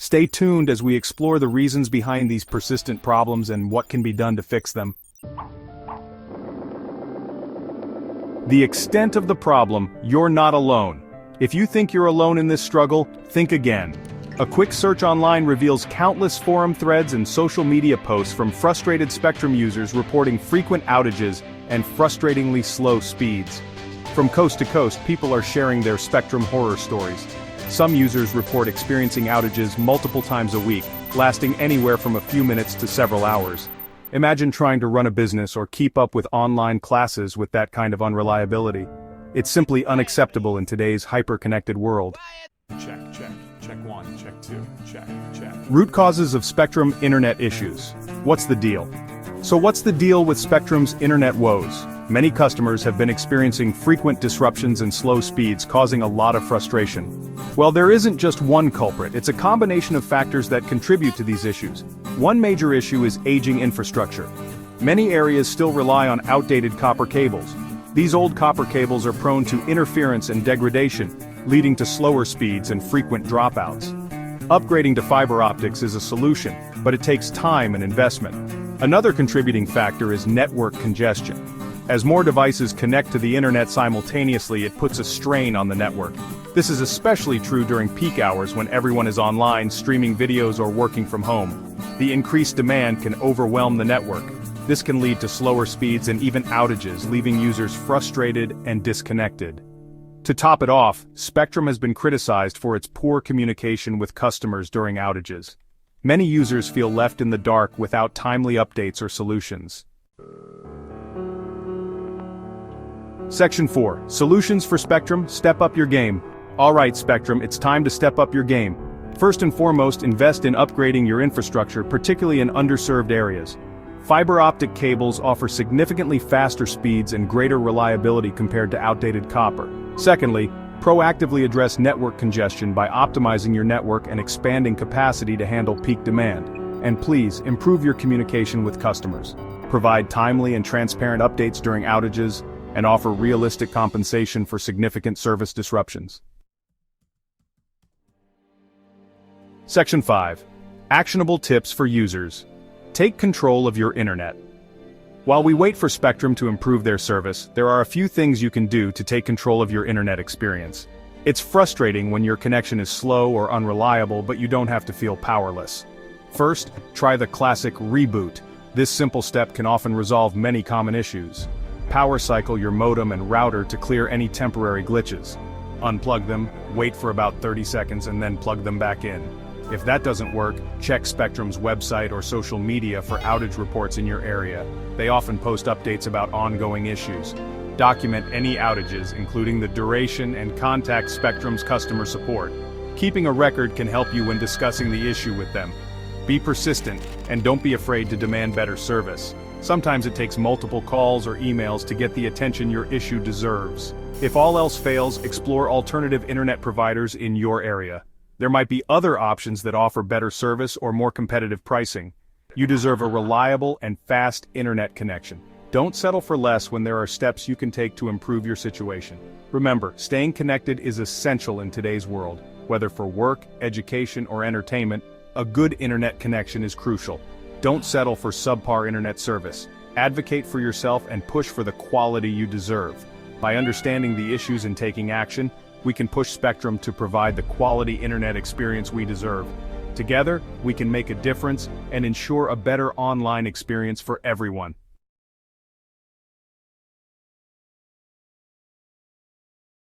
Stay tuned as we explore the reasons behind these persistent problems and what can be done to fix them. The extent of the problem: you're not alone. If you think you're alone in this struggle, think again. A quick search online reveals countless forum threads and social media posts from frustrated Spectrum users reporting frequent outages and frustratingly slow speeds. From coast to coast, people are sharing their Spectrum horror stories. Some users report experiencing outages multiple times a week, lasting anywhere from a few minutes to several hours. Imagine trying to run a business or keep up with online classes with that kind of unreliability. It's simply unacceptable in today's hyper-connected world. Check 1, check 2, check. Root causes of Spectrum internet issues. What's the deal? So what's the deal with Spectrum's internet woes? Many customers have been experiencing frequent disruptions and slow speeds, causing a lot of frustration. Well, there isn't just one culprit, it's a combination of factors that contribute to these issues. One major issue is aging infrastructure. Many areas still rely on outdated copper cables. These old copper cables are prone to interference and degradation, leading to slower speeds and frequent dropouts. Upgrading to fiber optics is a solution, but it takes time and investment. Another contributing factor is network congestion. As more devices connect to the internet simultaneously, it puts a strain on the network. This is especially true during peak hours when everyone is online, streaming videos or working from home. The increased demand can overwhelm the network. This can lead to slower speeds and even outages, leaving users frustrated and disconnected. To top it off, Spectrum has been criticized for its poor communication with customers during outages. Many users feel left in the dark without timely updates or solutions. Section 4. Solutions for Spectrum. Step up your game. Alright Spectrum, it's time to step up your game. First and foremost, invest in upgrading your infrastructure, particularly in underserved areas. Fiber optic cables offer significantly faster speeds and greater reliability compared to outdated copper. Secondly, proactively address network congestion by optimizing your network and expanding capacity to handle peak demand. And please, improve your communication with customers. Provide timely and transparent updates during outages, and offer realistic compensation for significant service disruptions. Section 5. Actionable tips for users. Take control of your internet. While we wait for Spectrum to improve their service, there are a few things you can do to take control of your internet experience. It's frustrating when your connection is slow or unreliable, but you don't have to feel powerless. First, try the classic reboot. This simple step can often resolve many common issues. Power cycle your modem and router to clear any temporary glitches. Unplug them, wait for about 30 seconds and then plug them back in. If that doesn't work, check Spectrum's website or social media for outage reports in your area. They often post updates about ongoing issues. Document any outages, including the duration, and contact Spectrum's customer support. Keeping a record can help you when discussing the issue with them. Be persistent, and don't be afraid to demand better service. Sometimes it takes multiple calls or emails to get the attention your issue deserves. If all else fails, explore alternative internet providers in your area. There might be other options that offer better service or more competitive pricing. You deserve a reliable and fast internet connection. Don't settle for less when there are steps you can take to improve your situation. Remember, staying connected is essential in today's world. Whether for work, education, or entertainment, a good internet connection is crucial. Don't settle for subpar internet service. Advocate for yourself and push for the quality you deserve. By understanding the issues and taking action, we can push Spectrum to provide the quality internet experience we deserve. Together, we can make a difference and ensure a better online experience for everyone.